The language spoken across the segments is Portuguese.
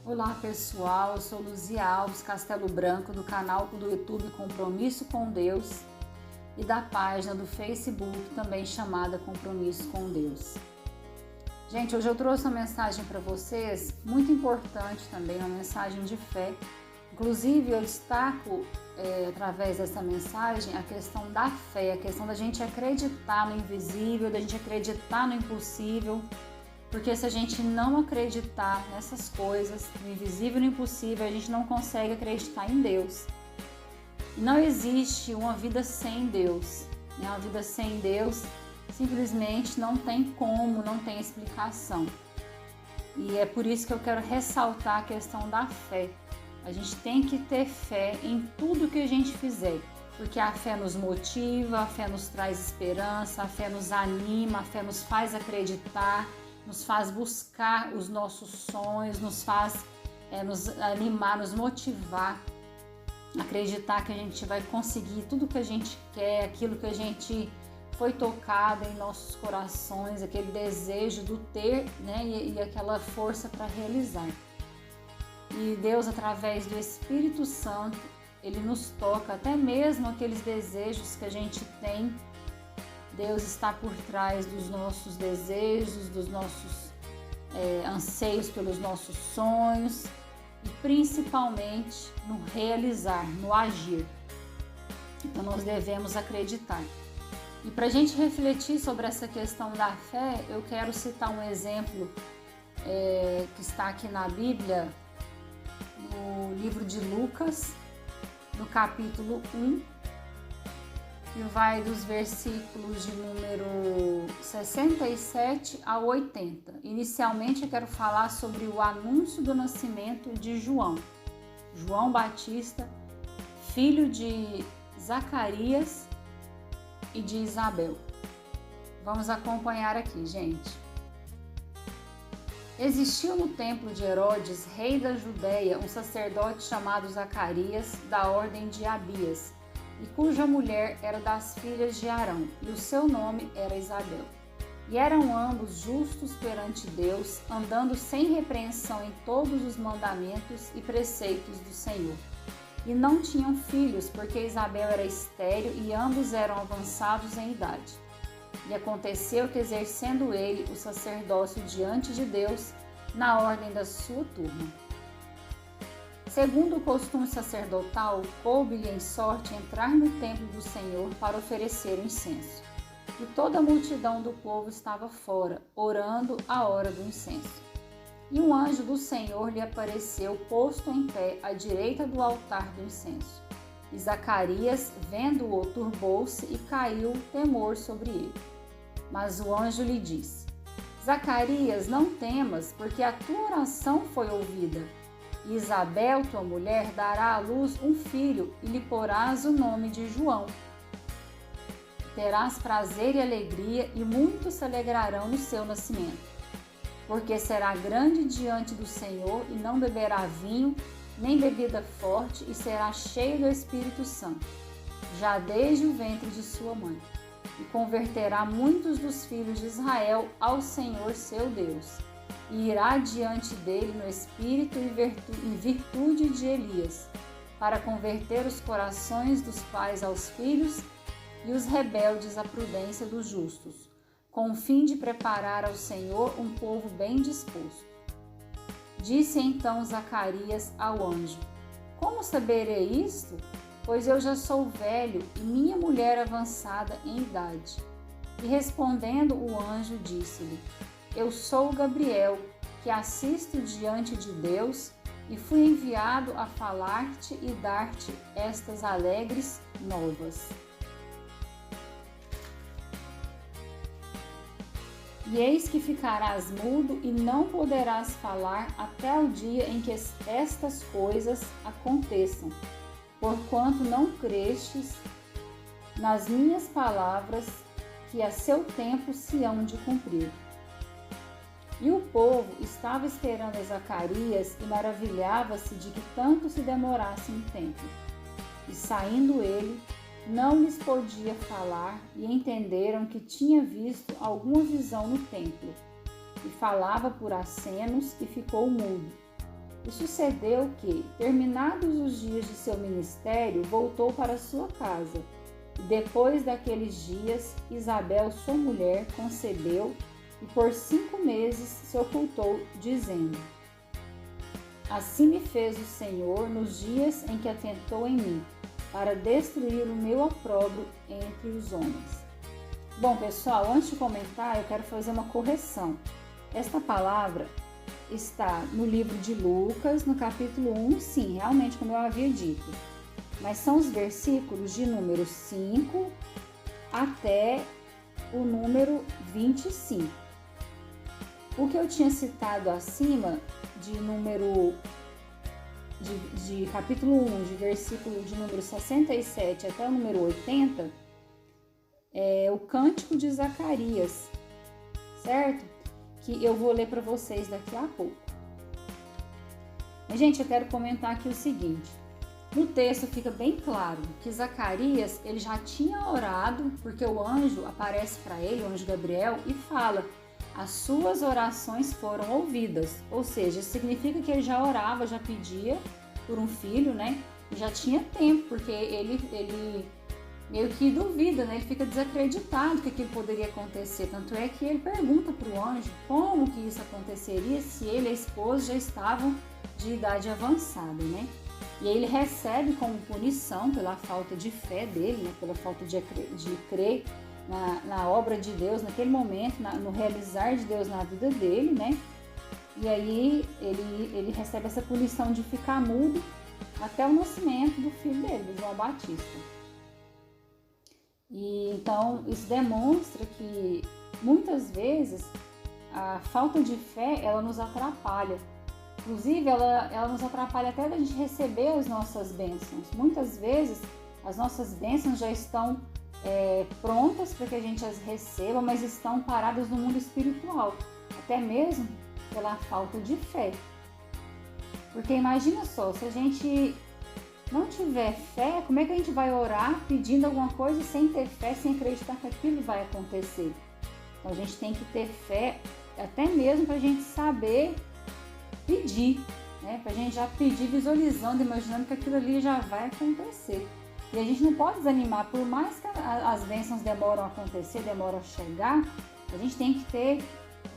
Olá pessoal, eu sou Luzia Alves Castelo Branco do canal do YouTube Compromisso com Deus e da página do Facebook também chamada Compromisso com Deus. Gente, hoje eu trouxe uma mensagem para vocês muito importante também, uma mensagem de fé. Inclusive eu destaco através dessa mensagem a questão da fé, a questão da gente acreditar no invisível, da gente acreditar no impossível. Porque se a gente não acreditar nessas coisas, no invisível e no impossível, a gente não consegue acreditar em Deus. Não existe uma vida sem Deus. Uma vida sem Deus simplesmente não tem como, não tem explicação. E é por isso que eu quero ressaltar a questão da fé. A gente tem que ter fé em tudo que a gente fizer. Porque a fé nos motiva, a fé nos traz esperança, a fé nos anima, a fé nos faz acreditar, nos faz buscar os nossos sonhos, nos faz nos animar, nos motivar, acreditar que a gente vai conseguir tudo que a gente quer, aquilo que a gente foi tocado em nossos corações, aquele desejo do ter, né, e aquela força para realizar. E Deus, através do Espírito Santo, Ele nos toca, até mesmo aqueles desejos que a gente tem. Deus está por trás dos nossos desejos, dos nossos anseios pelos nossos sonhos e principalmente no realizar, no agir. Então nós devemos acreditar. E para a gente refletir sobre essa questão da fé, eu quero citar um exemplo que está aqui na Bíblia, no livro de Lucas, no capítulo 1. E vai dos versículos de número 67 a 80. Inicialmente eu quero falar sobre o anúncio do nascimento de João Batista, filho de Zacarias e de Isabel. Vamos acompanhar aqui, gente. Existiu no templo de Herodes, rei da Judeia, um sacerdote chamado Zacarias, da ordem de Abias, e cuja mulher era das filhas de Arão, e o seu nome era Isabel. E eram ambos justos perante Deus, andando sem repreensão em todos os mandamentos e preceitos do Senhor. E não tinham filhos, porque Isabel era estéril e ambos eram avançados em idade. E aconteceu que, exercendo ele o sacerdócio diante de Deus, na ordem da sua turma, segundo o costume sacerdotal, coube-lhe em sorte entrar no templo do Senhor para oferecer o incenso. E toda a multidão do povo estava fora, orando a hora do incenso. E um anjo do Senhor lhe apareceu, posto em pé à direita do altar do incenso. E Zacarias, vendo-o, turbou-se e caiu temor sobre ele. Mas o anjo lhe disse: Zacarias, não temas, porque a tua oração foi ouvida. E Isabel, tua mulher, dará à luz um filho e lhe porás o nome de João. Terás prazer e alegria, e muitos se alegrarão no seu nascimento. Porque será grande diante do Senhor, e não beberá vinho, nem bebida forte, e será cheio do Espírito Santo, já desde o ventre de sua mãe. E converterá muitos dos filhos de Israel ao Senhor seu Deus. E irá diante dele no espírito e virtude de Elias, para converter os corações dos pais aos filhos e os rebeldes à prudência dos justos, com o fim de preparar ao Senhor um povo bem disposto. Disse então Zacarias ao anjo: Como saberei isto? Pois eu já sou velho e minha mulher avançada em idade. E respondendo o anjo, disse-lhe: Eu sou Gabriel, que assisto diante de Deus, e fui enviado a falar-te e dar-te estas alegres novas. E eis que ficarás mudo e não poderás falar até o dia em que estas coisas aconteçam, porquanto não crestes nas minhas palavras, que a seu tempo se hão de cumprir. E o povo estava esperando a Zacarias e maravilhava-se de que tanto se demorasse no templo. E saindo ele, não lhes podia falar, e entenderam que tinha visto alguma visão no templo. E falava por acenos e ficou mudo. E sucedeu que, terminados os dias de seu ministério, voltou para sua casa. E depois daqueles dias, Isabel, sua mulher, concebeu e por 5 meses se ocultou, dizendo: Assim me fez o Senhor nos dias em que atentou em mim, para destruir o meu opróbrio entre os homens. Bom, pessoal, antes de comentar, eu quero fazer uma correção. Esta palavra está no livro de Lucas, no capítulo 1, sim, realmente, como eu havia dito. Mas são os versículos de número 5 até o número 25. O que eu tinha citado acima, de capítulo 1, de versículo de número 67 até o número 80, é o Cântico de Zacarias, certo? Que eu vou ler para vocês daqui a pouco. Mas, gente, eu quero comentar aqui o seguinte. No texto fica bem claro que Zacarias, ele já tinha orado, porque o anjo aparece para ele, o anjo Gabriel, e fala: as suas orações foram ouvidas. Ou seja, significa que ele já orava, já pedia por um filho, né? E já tinha tempo, porque ele meio que duvida, né? Ele fica desacreditado que aquilo poderia acontecer. Tanto é que ele pergunta para o anjo como que isso aconteceria se ele e a esposa já estavam de idade avançada, né? E aí ele recebe como punição pela falta de fé dele, né? Pela falta de crer na obra de Deus naquele momento, no realizar de Deus na vida dele, né? E aí ele recebe essa punição de ficar mudo até o nascimento do filho dele, do João Batista. E então isso demonstra que muitas vezes a falta de fé, ela nos atrapalha. Inclusive, ela nos atrapalha até da gente receber as nossas bênçãos. Muitas vezes as nossas bênçãos já estão prontas para que a gente as receba, mas estão paradas no mundo espiritual, até mesmo pela falta de fé. Porque imagina só, se a gente não tiver fé, como é que a gente vai orar pedindo alguma coisa sem ter fé, sem acreditar que aquilo vai acontecer? Então a gente tem que ter fé até mesmo para a gente saber pedir, né? Para a gente já pedir visualizando, imaginando que aquilo ali já vai acontecer. E a gente não pode desanimar, por mais que as bênçãos demoram a acontecer, demoram a chegar, a gente tem que ter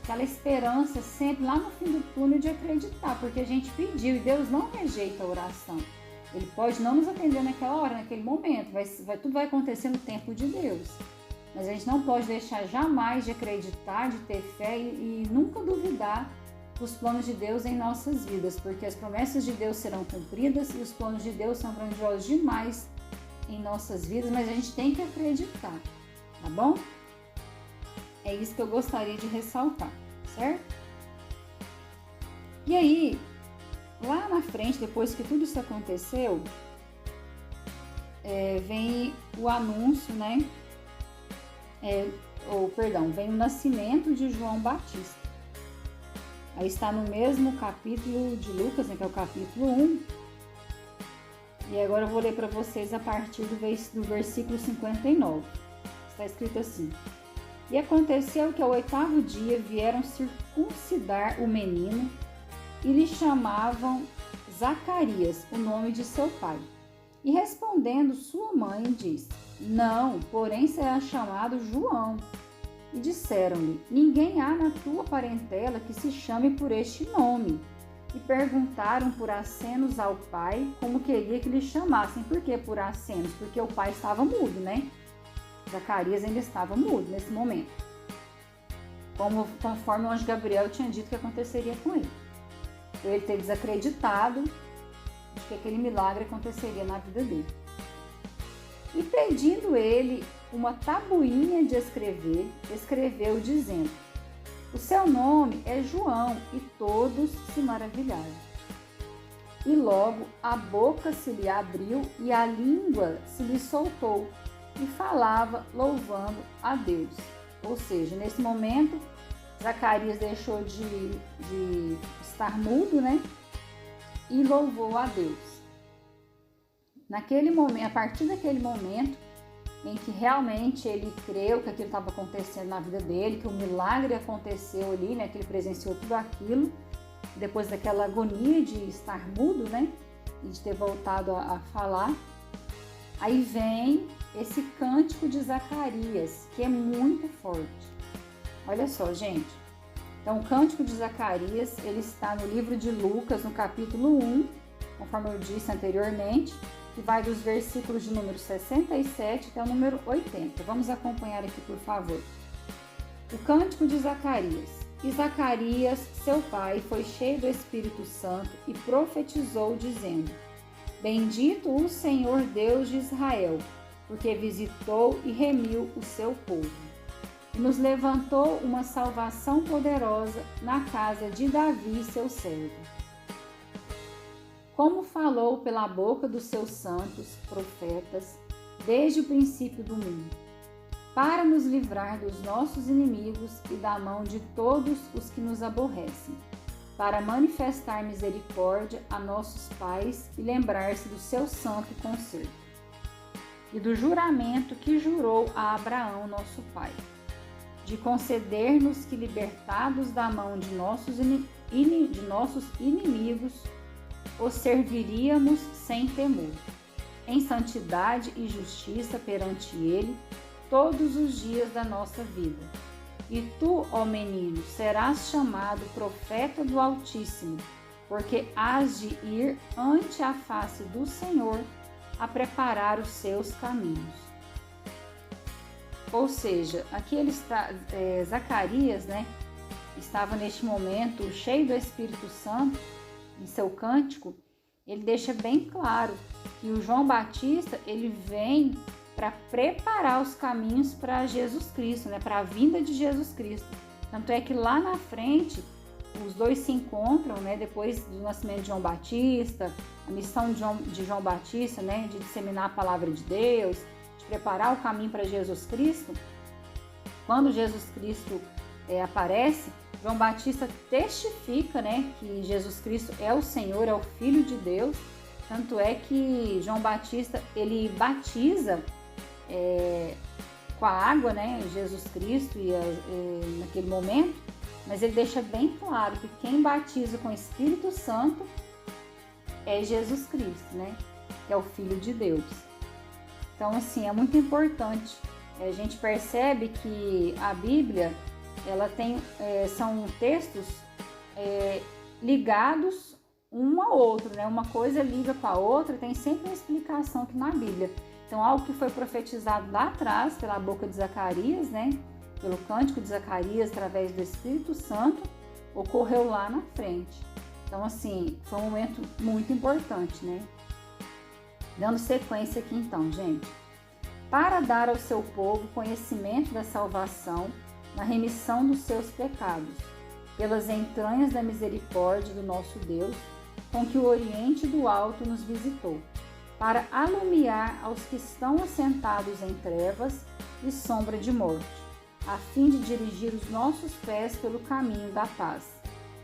aquela esperança sempre lá no fim do túnel de acreditar, porque a gente pediu e Deus não rejeita a oração. Ele pode não nos atender naquela hora, naquele momento, tudo vai acontecer no tempo de Deus. Mas a gente não pode deixar jamais de acreditar, de ter fé e nunca duvidar dos planos de Deus em nossas vidas, porque as promessas de Deus serão cumpridas e os planos de Deus são grandiosos demais em nossas vidas, mas a gente tem que acreditar, tá bom? É isso que eu gostaria de ressaltar, certo? E aí, lá na frente, depois que tudo isso aconteceu, vem o anúncio, né? Vem o nascimento de João Batista. Aí está no mesmo capítulo de Lucas, né, que é o capítulo 1. E agora eu vou ler para vocês a partir do versículo 59. Está escrito assim: E aconteceu que ao 8º dia vieram circuncidar o menino e lhe chamavam Zacarias, o nome de seu pai. E respondendo sua mãe disse: Não, porém será chamado João. E disseram-lhe: Ninguém há na tua parentela que se chame por este nome. E perguntaram por acenos ao pai como queria que lhe chamassem. Por que por acenos? Porque o pai estava mudo, né? Zacarias ainda estava mudo nesse momento, conforme o anjo Gabriel tinha dito que aconteceria com ele. Por ele ter desacreditado de que aquele milagre aconteceria na vida dele. E pedindo ele uma tabuinha de escrever, escreveu dizendo: O seu nome é João. E todos se maravilharam. E logo a boca se lhe abriu e a língua se lhe soltou, e falava louvando a Deus. Ou seja, nesse momento, Zacarias deixou de estar mudo, né? E louvou a Deus. Naquele momento, a partir daquele momento em que realmente ele creu que aquilo estava acontecendo na vida dele, que o milagre aconteceu ali, né? Que ele presenciou tudo aquilo. depois daquela agonia de estar mudo, né? E de ter voltado a falar. Aí vem esse cântico de Zacarias, que é muito forte. Olha só, gente. Então, o cântico de Zacarias, ele está no livro de Lucas, no capítulo 1, conforme eu disse anteriormente, que vai dos versículos de número 67 até o número 80. Vamos acompanhar aqui, por favor. O cântico de Zacarias. E Zacarias, seu pai, foi cheio do Espírito Santo e profetizou, dizendo: Bendito o Senhor Deus de Israel, porque visitou e remiu o seu povo. E nos levantou uma salvação poderosa na casa de Davi, seu servo. Como falou pela boca dos seus santos profetas, desde o princípio do mundo, para nos livrar dos nossos inimigos e da mão de todos os que nos aborrecem, para manifestar misericórdia a nossos pais e lembrar-se do seu santo concerto, e do juramento que jurou a Abraão, nosso pai, de conceder-nos que, libertados da mão de nossos inimigos, os serviríamos sem temor, em santidade e justiça perante ele, todos os dias da nossa vida. E tu, ó menino, serás chamado profeta do Altíssimo, porque hás de ir ante a face do Senhor a preparar os seus caminhos. Ou seja, aqui ele está, Zacarias, né, estava neste momento cheio do Espírito Santo, em seu cântico, ele deixa bem claro que o João Batista, ele vem para preparar os caminhos para Jesus Cristo, né, para a vinda de Jesus Cristo. Tanto é que lá na frente, os dois se encontram, né, depois do nascimento de João Batista, a missão de João Batista, né, de disseminar a palavra de Deus, de preparar o caminho para Jesus Cristo. Quando Jesus Cristo aparece, João Batista testifica, né, que Jesus Cristo é o Senhor, é o Filho de Deus. Tanto é que João Batista, ele batiza com a água, né, Jesus Cristo naquele momento, mas ele deixa bem claro que quem batiza com o Espírito Santo é Jesus Cristo, né, que é o Filho de Deus. Então, assim, é muito importante. A gente percebe que a Bíblia, ela tem, são textos ligados um ao outro, né? Uma coisa liga com a outra, tem sempre uma explicação aqui na Bíblia. Então, algo que foi profetizado lá atrás, pela boca de Zacarias, né? Pelo cântico de Zacarias, através do Espírito Santo, ocorreu lá na frente. Então, assim, foi um momento muito importante, né? Dando sequência aqui então, gente. Para dar ao seu povo conhecimento da salvação, na remissão dos seus pecados, pelas entranhas da misericórdia do nosso Deus, com que o Oriente do Alto nos visitou, para alumiar aos que estão assentados em trevas e sombra de morte, a fim de dirigir os nossos pés pelo caminho da paz.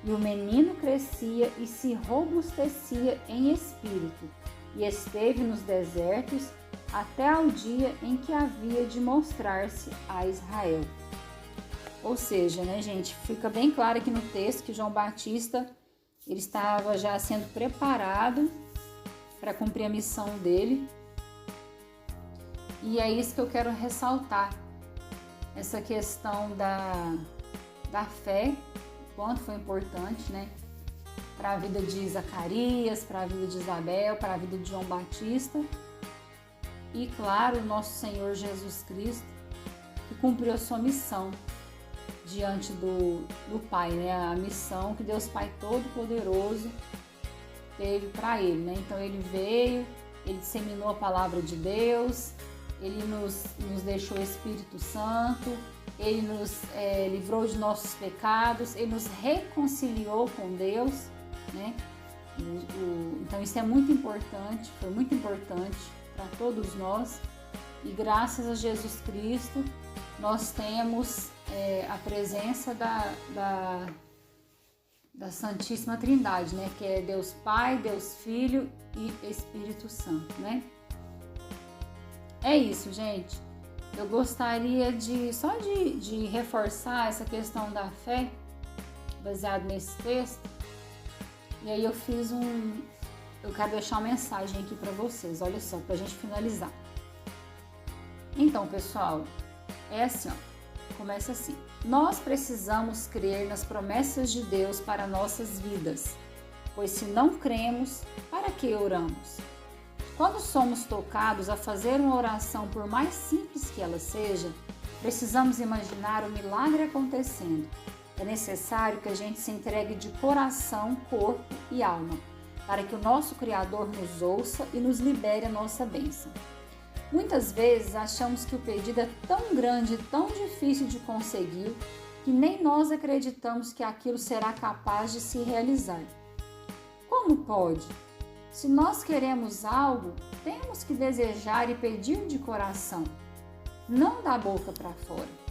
E o menino crescia e se robustecia em espírito, e esteve nos desertos até ao dia em que havia de mostrar-se a Israel. Ou seja, né, gente, fica bem claro aqui no texto que João Batista, ele estava já sendo preparado para cumprir a missão dele. E é isso que eu quero ressaltar, essa questão da fé, quanto foi importante, né, para a vida de Zacarias, para a vida de Isabel, para a vida de João Batista. E, claro, o nosso Senhor Jesus Cristo, que cumpriu a sua missão diante do Pai, né? A missão que Deus Pai Todo-Poderoso teve para ele, né? Então, ele veio, ele disseminou a palavra de Deus, ele nos deixou o Espírito Santo, ele nos livrou de nossos pecados, ele nos reconciliou com Deus, né? Então, isso é muito importante, foi muito importante para todos nós, e graças a Jesus Cristo nós temos a presença da Santíssima Trindade, né? Que é Deus Pai, Deus Filho e Espírito Santo, né? É isso, gente. Eu gostaria de reforçar essa questão da fé, baseado nesse texto, E aí eu quero deixar uma mensagem aqui para vocês, olha só, para a gente finalizar. Então, pessoal, é assim, ó, começa assim. Nós precisamos crer nas promessas de Deus para nossas vidas, pois se não cremos, para que oramos? Quando somos tocados a fazer uma oração, por mais simples que ela seja, precisamos imaginar o milagre acontecendo. É necessário que a gente se entregue de coração, corpo e alma, para que o nosso Criador nos ouça e nos libere a nossa bênção. Muitas vezes achamos que o pedido é tão grande e tão difícil de conseguir que nem nós acreditamos que aquilo será capaz de se realizar. Como pode? Se nós queremos algo, temos que desejar e pedir de coração, não da boca para fora.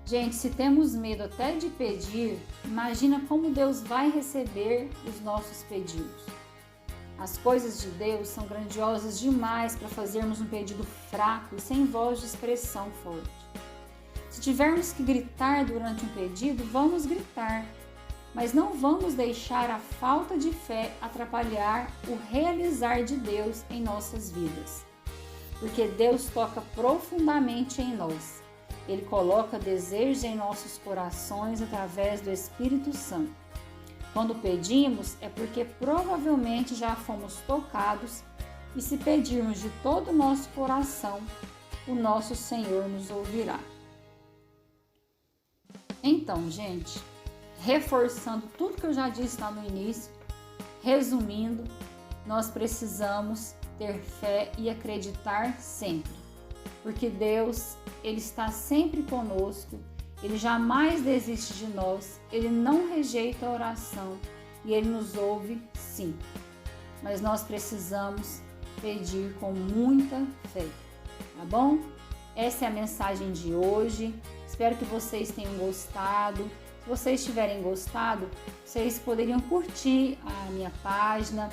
Gente, se temos medo até de pedir, imagina como Deus vai receber os nossos pedidos. As coisas de Deus são grandiosas demais para fazermos um pedido fraco e sem voz de expressão forte. Se tivermos que gritar durante um pedido, vamos gritar. Mas não vamos deixar a falta de fé atrapalhar o realizar de Deus em nossas vidas. Porque Deus toca profundamente em nós. Ele coloca desejos em nossos corações através do Espírito Santo. Quando pedimos, é porque provavelmente já fomos tocados e se pedirmos de todo o nosso coração, o nosso Senhor nos ouvirá. Então, gente, reforçando tudo que eu já disse lá no início, resumindo, nós precisamos ter fé e acreditar sempre, porque Deus, Ele está sempre conosco, Ele jamais desiste de nós, Ele não rejeita a oração e Ele nos ouve sim, mas nós precisamos pedir com muita fé, tá bom? Essa é a mensagem de hoje, espero que vocês tenham gostado. Se vocês tiverem gostado, vocês poderiam curtir a minha página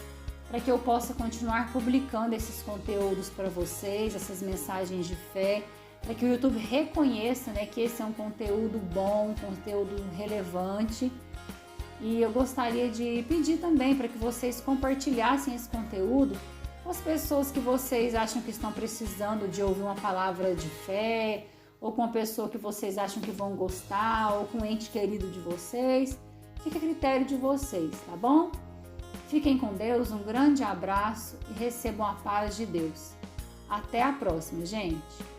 para que eu possa continuar publicando esses conteúdos para vocês, essas mensagens de fé, para que o YouTube reconheça, né, que esse é um conteúdo bom, conteúdo relevante. E eu gostaria de pedir também para que vocês compartilhassem esse conteúdo com as pessoas que vocês acham que estão precisando de ouvir uma palavra de fé, ou com uma pessoa que vocês acham que vão gostar, ou com um ente querido de vocês. Fica a critério de vocês, tá bom? Fiquem com Deus, um grande abraço e recebam a paz de Deus. Até a próxima, gente!